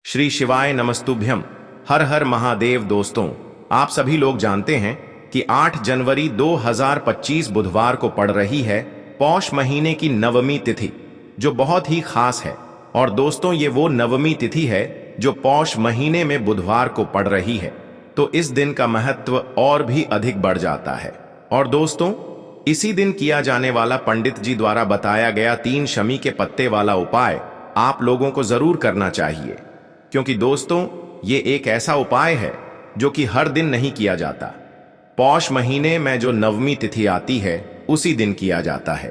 श्री शिवाय नमस्तुभ्यम। हर हर महादेव। दोस्तों, आप सभी लोग जानते हैं कि 8 जनवरी 2025 बुधवार को पड़ रही है पौष महीने की नवमी तिथि, जो बहुत ही खास है। और दोस्तों, ये वो नवमी तिथि है जो पौष महीने में बुधवार को पड़ रही है, तो इस दिन का महत्व और भी अधिक बढ़ जाता है। और दोस्तों, इसी दिन किया जाने वाला पंडित जी द्वारा बताया गया 3 शमी के पत्ते वाला उपाय आप लोगों को जरूर करना चाहिए, क्योंकि दोस्तों, ये एक ऐसा उपाय है जो कि हर दिन नहीं किया जाता। पौष महीने में जो नवमी तिथि आती है उसी दिन किया जाता है,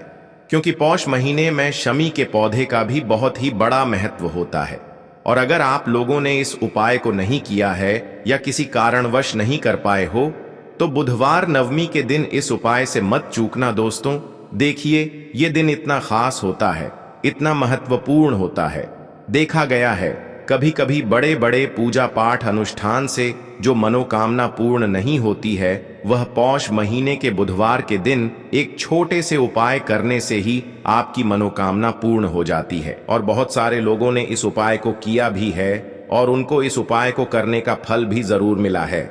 क्योंकि पौष महीने में शमी के पौधे का भी बहुत ही बड़ा महत्व होता है। और अगर आप लोगों ने इस उपाय को नहीं किया है या किसी कारणवश नहीं कर पाए हो, तो बुधवार नवमी के दिन इस उपाय से मत चूकना। दोस्तों देखिए, ये दिन इतना खास होता है, इतना महत्वपूर्ण होता है। देखा गया है कभी कभी बड़े बड़े पूजा पाठ अनुष्ठान से जो मनोकामना पूर्ण नहीं होती है, वह पौष महीने के बुधवार के दिन एक छोटे से उपाय करने से ही आपकी मनोकामना पूर्ण हो जाती है। और बहुत सारे लोगों ने इस उपाय को किया भी है और उनको इस उपाय को करने का फल भी जरूर मिला है।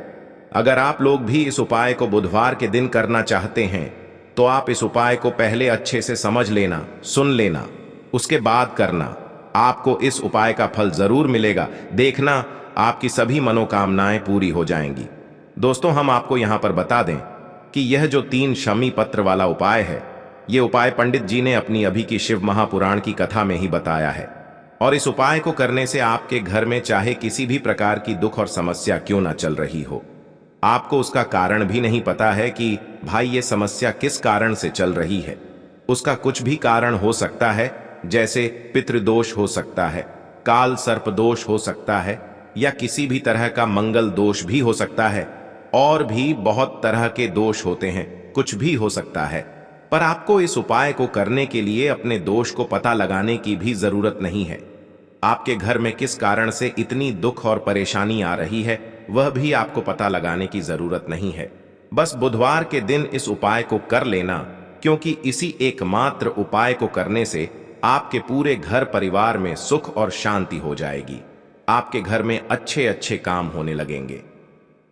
अगर आप लोग भी इस उपाय को बुधवार के दिन करना चाहते हैं, तो आप इस उपाय को पहले अच्छे से समझ लेना, सुन लेना, उसके बाद करना। आपको इस उपाय का फल जरूर मिलेगा। देखना, आपकी सभी मनोकामनाएं पूरी हो जाएंगी। दोस्तों, हम आपको यहां पर बता दें कि यह जो 3 शमी पत्र वाला उपाय है, यह उपाय पंडित जी ने अपनी अभी की शिव महापुराण की कथा में ही बताया है। और इस उपाय को करने से आपके घर में चाहे किसी भी प्रकार की दुख और समस्या क्यों ना चल रही हो, आपको उसका कारण भी नहीं पता है कि भाई ये समस्या किस कारण से चल रही है। उसका कुछ भी कारण हो सकता है, जैसे पितृदोष हो सकता है, काल सर्प दोष हो सकता है, या किसी भी तरह का मंगल दोष भी हो सकता है। और भी बहुत तरह के दोष होते हैं, कुछ भी हो सकता है। पर आपको इस उपाय को करने के लिए अपने दोष को पता लगाने की भी जरूरत नहीं है। आपके घर में किस कारण से इतनी दुख और परेशानी आ रही है, वह भी आपको पता लगाने की जरूरत नहीं है। बस बुधवार के दिन इस उपाय को कर लेना, क्योंकि इसी एकमात्र उपाय को करने से आपके पूरे घर परिवार में सुख और शांति हो जाएगी। आपके घर में अच्छे अच्छे काम होने लगेंगे।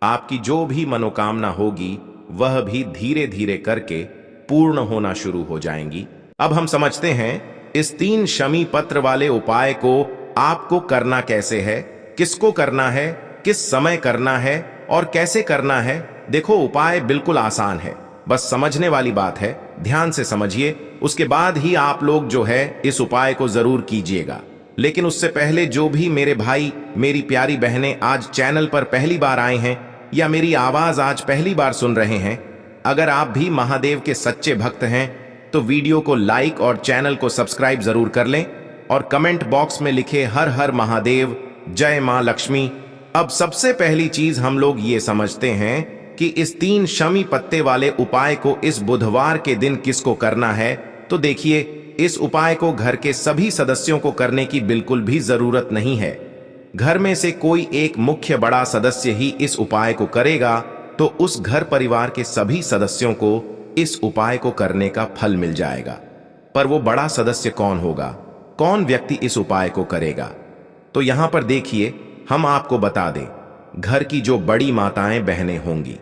आपकी जो भी मनोकामना होगी, वह भी धीरे धीरे करके पूर्ण होना शुरू हो जाएंगी। अब हम समझते हैं इस 3 शमी पत्र वाले उपाय को आपको करना कैसे है, किसको करना है, किस समय करना है और कैसे करना है। देखो, उपाय बिल्कुल आसान है, बस समझने वाली बात है। ध्यान से समझिए, उसके बाद ही आप लोग जो है इस उपाय को जरूर कीजिएगा। लेकिन उससे पहले जो भी मेरे भाई, मेरी प्यारी बहनें आज चैनल पर पहली बार आए हैं या मेरी आवाज आज पहली बार सुन रहे हैं, अगर आप भी महादेव के सच्चे भक्त हैं, तो वीडियो को लाइक और चैनल को सब्सक्राइब जरूर कर लें और कमेंट बॉक्स में लिखे हर हर महादेव, जय मां लक्ष्मी। अब सबसे पहली चीज हम लोग ये समझते हैं कि इस 3 शमी पत्ते वाले उपाय को इस बुधवार के दिन किसको करना है। तो देखिए, इस उपाय को घर के सभी सदस्यों को करने की बिल्कुल भी जरूरत नहीं है। घर में से कोई एक मुख्य बड़ा सदस्य ही इस उपाय को करेगा, तो उस घर परिवार के सभी सदस्यों को इस उपाय को करने का फल मिल जाएगा। पर वो बड़ा सदस्य कौन होगा, कौन व्यक्ति इस उपाय को करेगा? तो यहां पर देखिए, हम आपको बता दें, घर की जो बड़ी माताएं बहनें होंगी,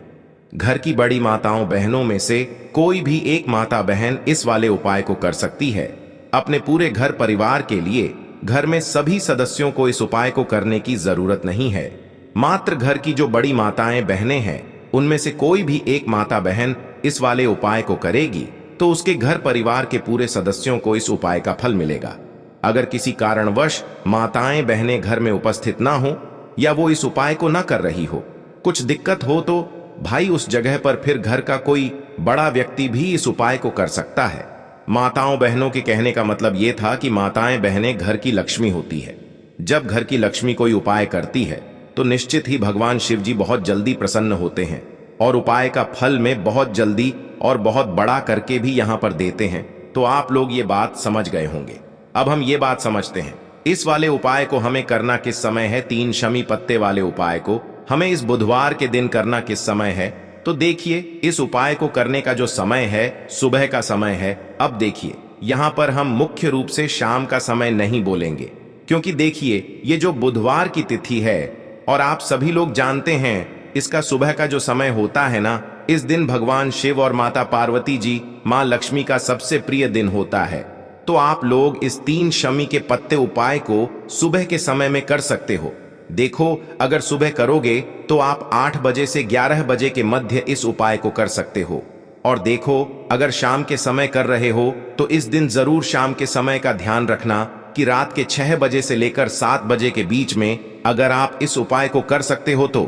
घर की बड़ी माताओं बहनों में से कोई भी एक माता बहन इस वाले उपाय को कर सकती है। अपने पूरे घर परिवार के लिए घर में सभी सदस्यों को इस उपाय को करने की जरूरत नहीं है। मात्र घर की जो बड़ी माताएं बहनें हैं, उनमें से कोई भी एक माता बहन इस वाले उपाय को करेगी, तो उसके घर परिवार के पूरे सदस्यों को इस उपाय का फल मिलेगा। अगर किसी कारणवश माताएं बहनें घर में उपस्थित ना हो या वो इस उपाय को ना कर रही हो, कुछ दिक्कत हो, तो भाई उस जगह पर फिर घर का कोई बड़ा व्यक्ति भी इस उपाय को कर सकता है। माताओं बहनों के कहने का मतलब यह था कि माताएं बहनें घर की लक्ष्मी होती है। जब घर की लक्ष्मी कोई उपाय करती है, तो निश्चित ही भगवान शिव जी बहुत जल्दी प्रसन्न होते हैं और उपाय का फल में बहुत जल्दी और बहुत बड़ा करके भी यहां पर देते हैं। तो आप लोग ये बात समझ गए होंगे। अब हम ये बात समझते हैं, इस वाले उपाय को हमें करना किस समय है। 3 शमी पत्ते वाले उपाय को हमें इस बुधवार के दिन करना किस समय है। तो देखिए, इस उपाय को करने का जो समय है, सुबह का समय है। अब देखिए, यहां पर हम मुख्य रूप से शाम का समय नहीं बोलेंगे, क्योंकि देखिए ये जो बुधवार की तिथि है और आप सभी लोग जानते हैं इसका सुबह का जो समय होता है ना, इस दिन भगवान शिव और माता पार्वती जी मां लक्ष्मी का सबसे प्रिय दिन होता है। तो आप लोग इस 3 शमी के पत्ते उपाय को सुबह के समय में कर सकते हो। देखो अगर सुबह करोगे तो आप 8 बजे से 11 बजे के मध्य इस उपाय को कर सकते हो। और देखो अगर शाम के समय कर रहे हो तो इस दिन जरूर शाम के समय का ध्यान रखना कि रात के 6 बजे से लेकर 7 बजे के बीच में अगर आप इस उपाय को कर सकते हो तो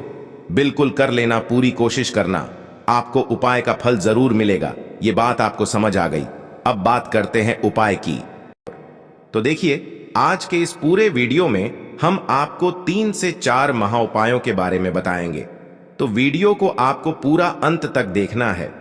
बिल्कुल कर लेना, पूरी कोशिश करना, आपको उपाय का फल जरूर मिलेगा। ये बात आपको समझ आ गई। अब बात करते हैं उपाय की। तो देखिए आज के इस पूरे वीडियो में हम आपको 3 से 4 महा उपायों के बारे में बताएंगे, तो वीडियो को आपको पूरा अंत तक देखना है।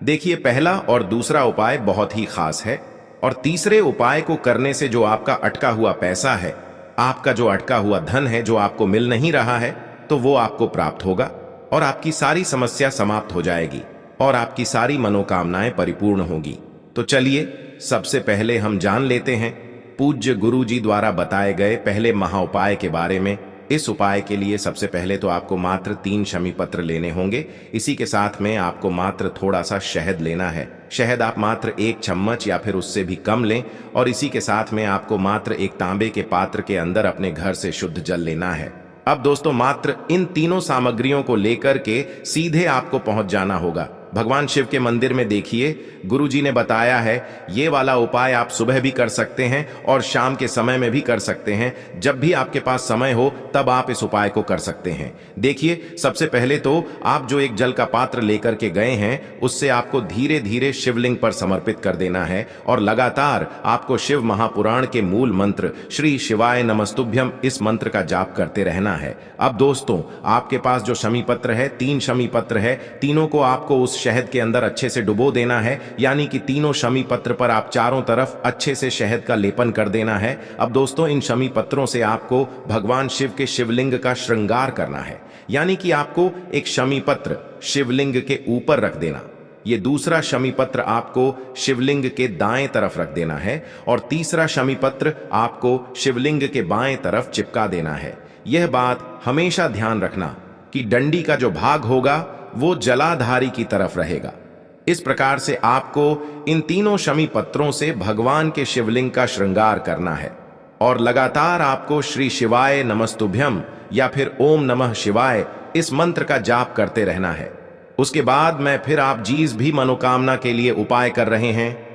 देखिए पहला और दूसरा उपाय बहुत ही खास है और तीसरे उपाय को करने से जो आपका अटका हुआ पैसा है, आपका जो अटका हुआ धन है जो आपको मिल नहीं रहा है, तो वो आपको प्राप्त होगा और आपकी सारी समस्या समाप्त हो जाएगी और आपकी सारी मनोकामनाएं परिपूर्ण होगी। तो चलिए सबसे पहले हम जान लेते हैं पूज्य गुरु जी द्वारा बताए गए पहले महाउपाय के बारे में। इस उपाय के लिए सबसे पहले तो आपको मात्र 3 शमी पत्र लेने होंगे। इसी के साथ में आपको मात्र थोड़ा सा शहद लेना है। शहद आप मात्र 1 चम्मच या फिर उससे भी कम लें और इसी के साथ में आपको मात्र एक तांबे के पात्र के अंदर अपने घर से शुद्ध जल लेना है। अब दोस्तों मात्र इन तीनों सामग्रियों को लेकर के सीधे आपको पहुंच जाना होगा भगवान शिव के मंदिर में। देखिए गुरु जी ने बताया है ये वाला उपाय आप सुबह भी कर सकते हैं और शाम के समय में भी कर सकते हैं। जब भी आपके पास समय हो तब आप इस उपाय को कर सकते हैं। देखिए सबसे पहले तो आप जो एक जल का पात्र लेकर के गए हैं उससे आपको धीरे धीरे शिवलिंग पर समर्पित कर देना है और लगातार आपको शिव महापुराण के मूल मंत्र श्री शिवाय नमस्तुभ्यम इस मंत्र का जाप करते रहना है। अब दोस्तों आपके पास जो शमी पत्र है, 3 शमी पत्र है, तीनों को आपको उस शहद के अंदर अच्छे से डुबो देना है, यानी कि तीनों शमी पत्र पर आप चारों तरफ अच्छे से शहद का लेपन कर देना है। अब दोस्तों इन शमी पत्रों से आपको भगवान शिव के शिवलिंग का श्रृंगार करना है, यानी कि आपको एक शमी पत्र शिवलिंग के ऊपर रख देना, ये दूसरा शमी पत्र आपको शिवलिंग के दाएं तरफ रख देना है और तीसरा शमी पत्र आपको शिवलिंग के बाएं तरफ चिपका देना है। यह बात हमेशा ध्यान रखना कि डंडी का जो भाग होगा वो जलाधारी की तरफ रहेगा। इस प्रकार से आपको इन तीनों शमी पत्रों से भगवान के शिवलिंग का श्रृंगार करना है और लगातार आपको श्री शिवाय नमस्तुभ्यम या फिर ओम नमः शिवाय इस मंत्र का जाप करते रहना है। उसके बाद में फिर आप जिस भी मनोकामना के लिए उपाय कर रहे हैं,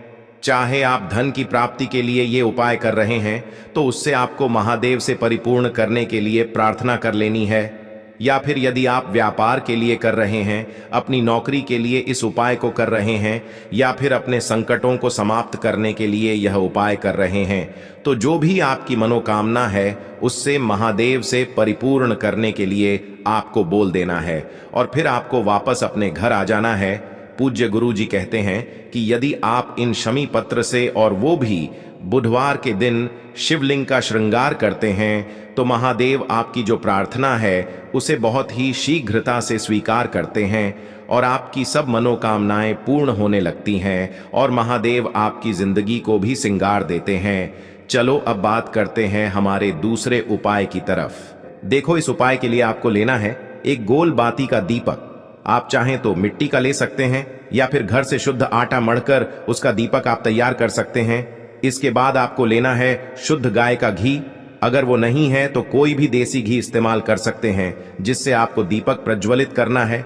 चाहे आप धन की प्राप्ति के लिए ये उपाय कर रहे हैं तो उससे आपको महादेव से परिपूर्ण करने के लिए प्रार्थना कर लेनी है, या फिर यदि आप व्यापार के लिए कर रहे हैं, अपनी नौकरी के लिए इस उपाय को कर रहे हैं, या फिर अपने संकटों को समाप्त करने के लिए यह उपाय कर रहे हैं, तो जो भी आपकी मनोकामना है उससे महादेव से परिपूर्ण करने के लिए आपको बोल देना है और फिर आपको वापस अपने घर आ जाना है। पूज्य गुरु जी कहते हैं कि यदि आप इन शमी पत्र से और वो भी बुधवार के दिन शिवलिंग का श्रृंगार करते हैं तो महादेव आपकी जो प्रार्थना है उसे बहुत ही शीघ्रता से स्वीकार करते हैं और आपकी सब मनोकामनाएं पूर्ण होने लगती हैं और महादेव आपकी जिंदगी को भी सिंगार देते हैं। चलो अब बात करते हैं हमारे दूसरे उपाय की तरफ। देखो इस उपाय के लिए आपको लेना है एक गोल बाती का दीपक। आप चाहें तो मिट्टी का ले सकते हैं या फिर घर से शुद्ध आटा मढ़कर उसका दीपक आप तैयार कर सकते हैं। इसके बाद आपको लेना है शुद्ध गाय का घी। अगर वो नहीं है तो कोई भी देसी घी इस्तेमाल कर सकते हैं जिससे आपको दीपक प्रज्वलित करना है।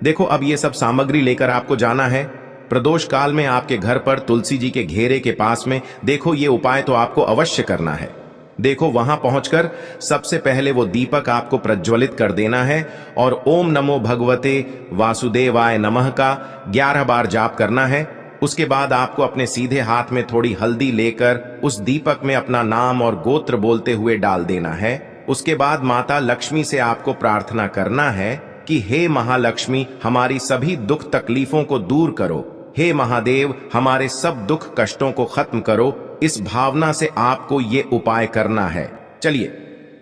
देखो अब ये सब सामग्री लेकर आपको जाना है प्रदोष काल में आपके घर पर तुलसी जी के घेरे के पास में। देखो ये उपाय तो आपको अवश्य करना है। देखो वहां पहुंचकर सबसे पहले वो दीपक आपको प्रज्वलित कर देना है और ओम नमो भगवते वासुदेवाय नमः का 11 बार जाप करना है। उसके बाद आपको अपने सीधे हाथ में थोड़ी हल्दी लेकर उस दीपक में अपना नाम और गोत्र बोलते हुए डाल देना है। उसके बाद माता लक्ष्मी से आपको प्रार्थना करना है कि हे महालक्ष्मी हमारी सभी दुख तकलीफों को दूर करो, हे महादेव हमारे सब दुख कष्टों को खत्म करो। इस भावना से आपको ये उपाय करना है। चलिए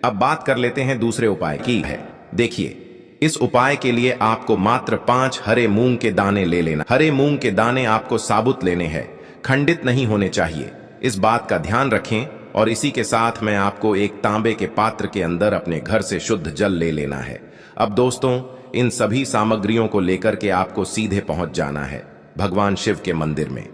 अब बात कर लेते हैं दूसरे उपाय की है। देखिए इस उपाय के लिए आपको मात्र 5 हरे मूंग के दाने ले लेना। हरे मूंग के दाने आपको साबुत लेने हैं, खंडित नहीं होने चाहिए। इस बात का ध्यान रखें और इसी के साथ में आपको एक तांबे के पात्र के अंदर अपने घर से शुद्ध जल ले लेना है। अब दोस्तों, इन सभी सामग्रियों को लेकर के आपको सीधे पहुंच जाना है भगवान शिव के मंदिर में।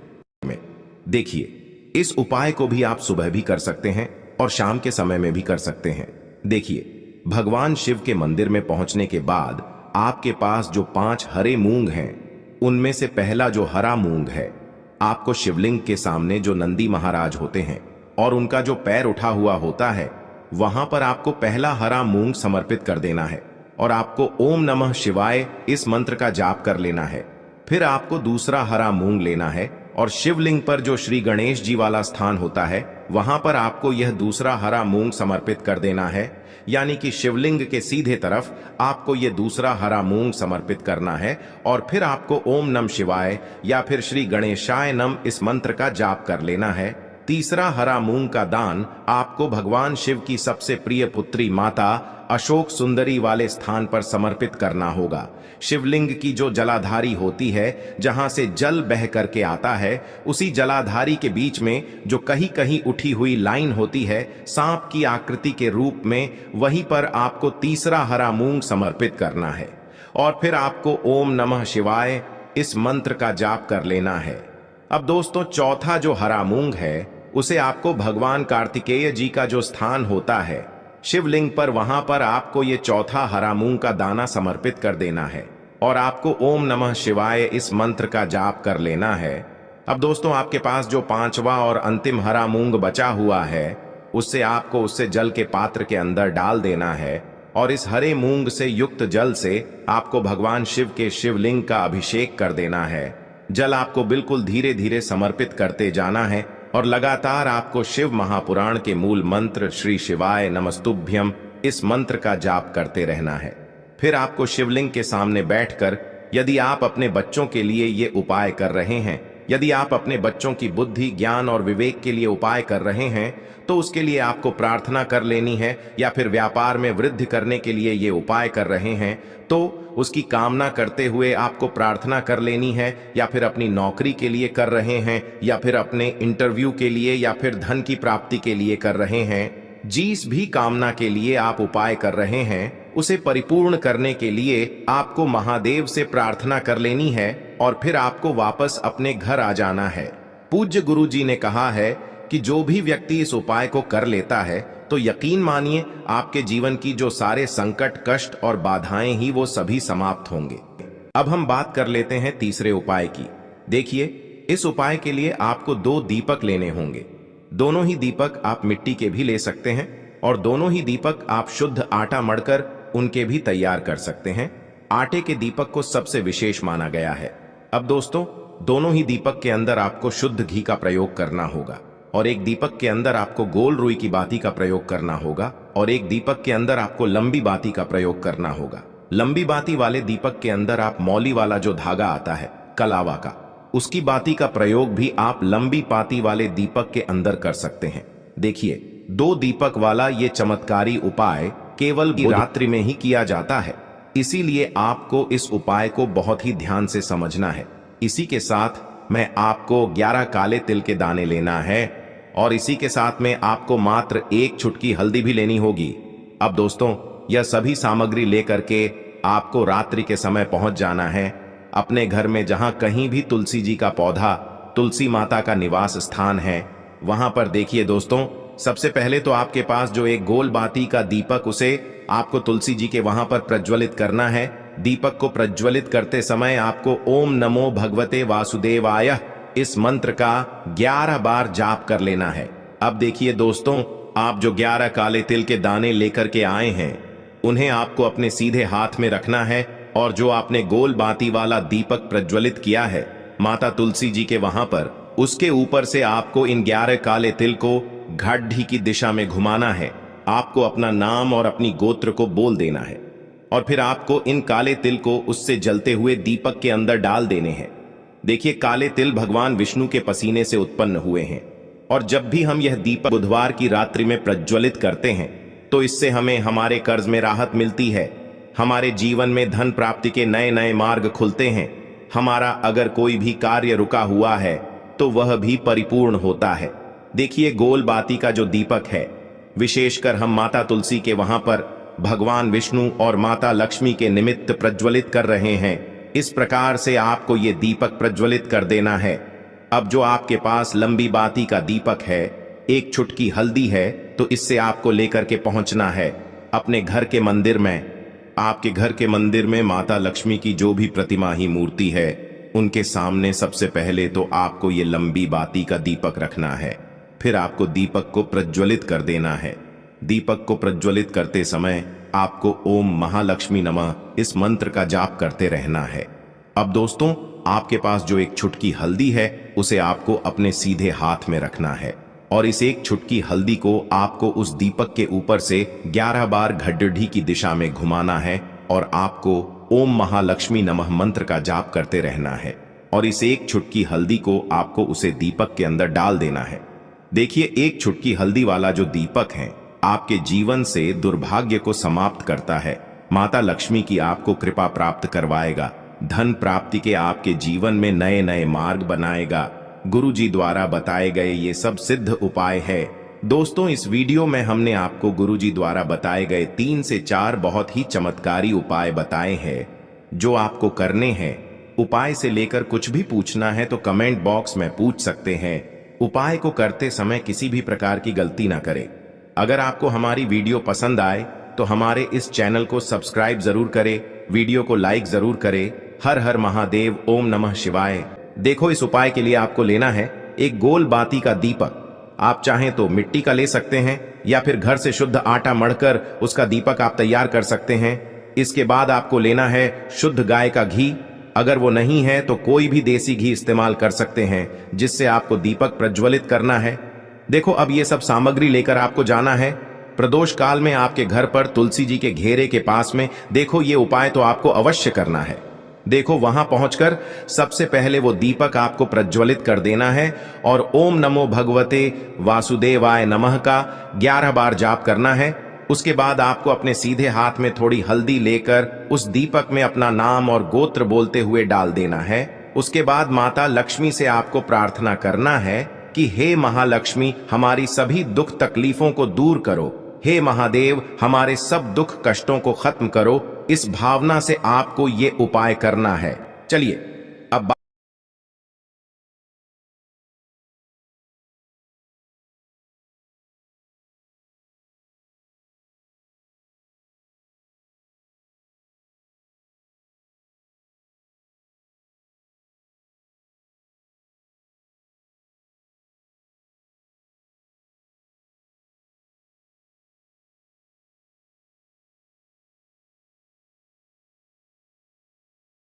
देखिए, इस उपाय को भी आप सुबह भी कर सकते हैं और शाम के समय में भी कर सकते हैं। देखिए, भगवान शिव के मंदिर में पहुंचने के बाद आपके पास जो 5 हरे मूंग हैं, उनमें से पहला जो हरा मूंग है, आपको शिवलिंग के सामने जो नंदी महाराज होते हैं और उनका जो पैर उठा हुआ होता है, वहां पर आपको पहला हरा मूंग समर्पित कर देना है और आपको ओम नमः शिवाय इस मंत्र का जाप कर लेना है। फिर आपको दूसरा हरा मूंग लेना है और शिवलिंग पर जो श्री गणेश जी वाला स्थान होता है, वहां पर आपको यह दूसरा हरा मूंग समर्पित कर देना है। यानी कि शिवलिंग के सीधे तरफ आपको यह दूसरा हरा मूंग समर्पित करना है और फिर आपको ओम नमः शिवाय या फिर श्री गणेशाय नम इस मंत्र का जाप कर लेना है। तीसरा हरा मूंग का दान आपको भगवान शिव की सबसे प्रिय पुत्री माता अशोक सुंदरी वाले स्थान पर समर्पित करना होगा। शिवलिंग की जो जलाधारी होती है, जहां से जल बह करके आता है, उसी जलाधारी के बीच में जो कहीं कहीं उठी हुई लाइन होती है सांप की आकृति के रूप में, वहीं पर आपको तीसरा हरा मूंग समर्पित करना है और फिर आपको ओम नमः शिवाय इस मंत्र का जाप कर लेना है। अब दोस्तों, चौथा जो हरा मूंग है, उसे आपको भगवान कार्तिकेय जी का जो स्थान होता है शिवलिंग पर, वहां पर आपको ये चौथा हरा मूंग का दाना समर्पित कर देना है और आपको ओम नमः शिवाय इस मंत्र का जाप कर लेना है। अब दोस्तों, आपके पास जो 5वां और अंतिम हरा मूंग बचा हुआ है, उससे जल के पात्र के अंदर डाल देना है और इस हरे मूंग से युक्त जल से आपको भगवान शिव के शिवलिंग का अभिषेक कर देना है। जल आपको बिल्कुल धीरे धीरे समर्पित करते जाना है और लगातार आपको शिव महापुराण के मूल मंत्र श्री शिवाय नमस्तुभ्यम इस मंत्र का जाप करते रहना है। फिर आपको शिवलिंग के सामने बैठकर, यदि आप अपने बच्चों के लिए ये उपाय कर रहे हैं, यदि आप अपने बच्चों की बुद्धि, ज्ञान और विवेक के लिए उपाय कर रहे हैं, तो उसके लिए आपको प्रार्थना कर लेनी है, या फिर व्यापार में वृद्धि करने के लिए ये उपाय कर रहे हैं तो उसकी कामना करते हुए आपको प्रार्थना कर लेनी है, या फिर अपनी नौकरी के लिए कर रहे हैं, या फिर अपने इंटरव्यू के लिए, या फिर धन की प्राप्ति के लिए कर रहे हैं। जिस भी कामना के लिए आप उपाय कर रहे हैं, उसे परिपूर्ण करने के लिए आपको महादेव से प्रार्थना कर लेनी है और फिर आपको वापस अपने घर आ जाना है। पूज्य गुरु जी ने कहा है कि जो भी व्यक्ति इस उपाय को कर लेता है, तो यकीन मानिए आपके जीवन की जो सारे संकट, कष्ट और बाधाएं ही वो सभी समाप्त होंगे। अब हम बात कर लेते हैं तीसरे उपाय की। देखिए, इस उपाय के लिए आपको 2 दीपक लेने होंगे। दोनों ही दीपक आप मिट्टी के भी ले सकते हैं और दोनों ही दीपक आप शुद्ध आटा मढ़कर उनके भी तैयार कर सकते हैं। आटे के दीपक को सबसे विशेष माना गया है। अब दोस्तों, दोनों ही दीपक के अंदर आपको शुद्ध घी का प्रयोग करना होगा और एक दीपक के अंदर आपको गोल रुई की बाती का प्रयोग करना होगा और एक दीपक के अंदर आपको लंबी बाती का प्रयोग करना होगा। लंबी बाती वाले दीपक के अंदर आप मौली वाला जो धागा आता है कलावा का, उसकी बाती का प्रयोग भी आप लंबी बाती वाले दीपक के अंदर कर सकते हैं। देखिए, 2 दीपक वाला ये चमत्कारी उपाय केवल रात्रि में ही किया जाता है, इसीलिए आपको इस उपाय को बहुत ही ध्यान से समझना है। इसी के साथ में आपको 11 काले तिल के दाने लेना है और इसी के साथ में आपको मात्र 1 चुटकी हल्दी भी लेनी होगी। अब दोस्तों, यह सभी सामग्री लेकर के आपको रात्रि के समय पहुंच जाना है अपने घर में, जहां कहीं भी तुलसी जी का पौधा, तुलसी माता का निवास स्थान है, वहां पर देखिए दोस्तों, सबसे पहले तो आपके पास जो एक गोल बाती का दीपक, उसे आपको तुलसी जी के वहां पर प्रज्वलित करना है। दीपक को प्रज्वलित करते समय आपको ओम नमो भगवते वासुदेवाय इस मंत्र का 11 बार जाप कर लेना है। अब देखिए दोस्तों, आप जो 11 काले तिल के दाने लेकर के आए हैं, उन्हें आपको अपने सीधे हाथ में रखना है और जो आपने गोल बाती वाला दीपक प्रज्वलित किया है माता तुलसी जी के वहां पर, उसके ऊपर से आपको इन 11 काले तिल को घाटी की दिशा में घुमाना है। आपको अपना नाम और अपनी गोत्र को बोल देना है और फिर आपको इन काले तिल को उससे जलते हुए दीपक के अंदर डाल देने हैं। देखिए, काले तिल भगवान विष्णु के पसीने से उत्पन्न हुए हैं और जब भी हम यह दीपक बुधवार की रात्रि में प्रज्वलित करते हैं, तो इससे हमें हमारे कर्ज में राहत मिलती है, हमारे जीवन में धन प्राप्ति के नए नए मार्ग खुलते हैं, हमारा अगर कोई भी कार्य रुका हुआ है तो वह भी परिपूर्ण होता है। देखिए गोल बाती का जो दीपक है, विशेषकर हम माता तुलसी के वहां पर भगवान विष्णु और माता लक्ष्मी के निमित्त प्रज्वलित कर रहे हैं। इस प्रकार से आपको ये दीपक प्रज्वलित कर देना है। अब जो आपके पास लंबी बाती का दीपक है, एक चुटकी हल्दी है, तो इससे आपको लेकर के पहुंचना है अपने घर के मंदिर में। आपके घर के मंदिर में माता लक्ष्मी की जो भी प्रतिमा ही मूर्ति है, उनके सामने सबसे पहले तो आपको ये लंबी बाती का दीपक रखना है। फिर आपको दीपक को प्रज्वलित कर देना है। दीपक को प्रज्वलित करते समय आपको ओम महालक्ष्मी नमः इस मंत्र का जाप करते रहना है। अब दोस्तों, आपके पास जो एक चुटकी हल्दी है, उसे आपको अपने सीधे हाथ में रखना है और इस एक चुटकी हल्दी को आपको उस दीपक के ऊपर से 11 बार घड्डी की दिशा में घुमाना है और आपको ओम महालक्ष्मी नमः मंत्र का जाप करते रहना है। और इस एक चुटकी हल्दी को आपको उसे दीपक के अंदर डाल देना है। देखिए, एक चुटकी हल्दी वाला जो दीपक है, आपके जीवन से दुर्भाग्य को समाप्त करता है। माता लक्ष्मी की आपको कृपा प्राप्त करवाएगा। धन प्राप्ति के आपके जीवन में नए नए मार्ग बनाएगा। गुरुजी द्वारा बताए गए ये सब सिद्ध उपाय है। दोस्तों, इस वीडियो में हमने आपको गुरुजी द्वारा बताए गए 3 से 4 बहुत ही चमत्कारी उपाय बताए हैं, जो आपको करने हैं। उपाय से लेकर कुछ भी पूछना है तो कमेंट बॉक्स में पूछ सकते हैं। उपाय को करते समय किसी भी प्रकार की गलती ना करें। अगर आपको हमारी वीडियो पसंद आए तो हमारे इस चैनल को सब्सक्राइब जरूर करें, वीडियो को लाइक जरूर करें। हर हर महादेव, ओम नमः शिवाय। देखो, इस उपाय के लिए आपको लेना है एक गोल बाती का दीपक। आप चाहें तो मिट्टी का ले सकते हैं या फिर घर से शुद्ध आटा मढ़कर उसका दीपक आप तैयार कर सकते हैं। इसके बाद आपको लेना है शुद्ध गाय का घी। अगर वो नहीं है तो कोई भी देसी घी इस्तेमाल कर सकते हैं, जिससे आपको दीपक प्रज्वलित करना है। देखो, अब ये सब सामग्री लेकर आपको जाना है प्रदोष काल में आपके घर पर तुलसी जी के घेरे के पास में। देखो, ये उपाय तो आपको अवश्य करना है। देखो, वहां पहुंचकर सबसे पहले वो दीपक आपको प्रज्वलित कर देना है और ओम नमो भगवते वासुदेवाय नमः का 11 बार जाप करना है। उसके बाद आपको अपने सीधे हाथ में थोड़ी हल्दी लेकर उस दीपक में अपना नाम और गोत्र बोलते हुए डाल देना है। उसके बाद माता लक्ष्मी से आपको प्रार्थना करना है कि हे महालक्ष्मी, हमारी सभी दुख तकलीफों को दूर करो। हे महादेव, हमारे सब दुख कष्टों को खत्म करो। इस भावना से आपको ये उपाय करना है। चलिए,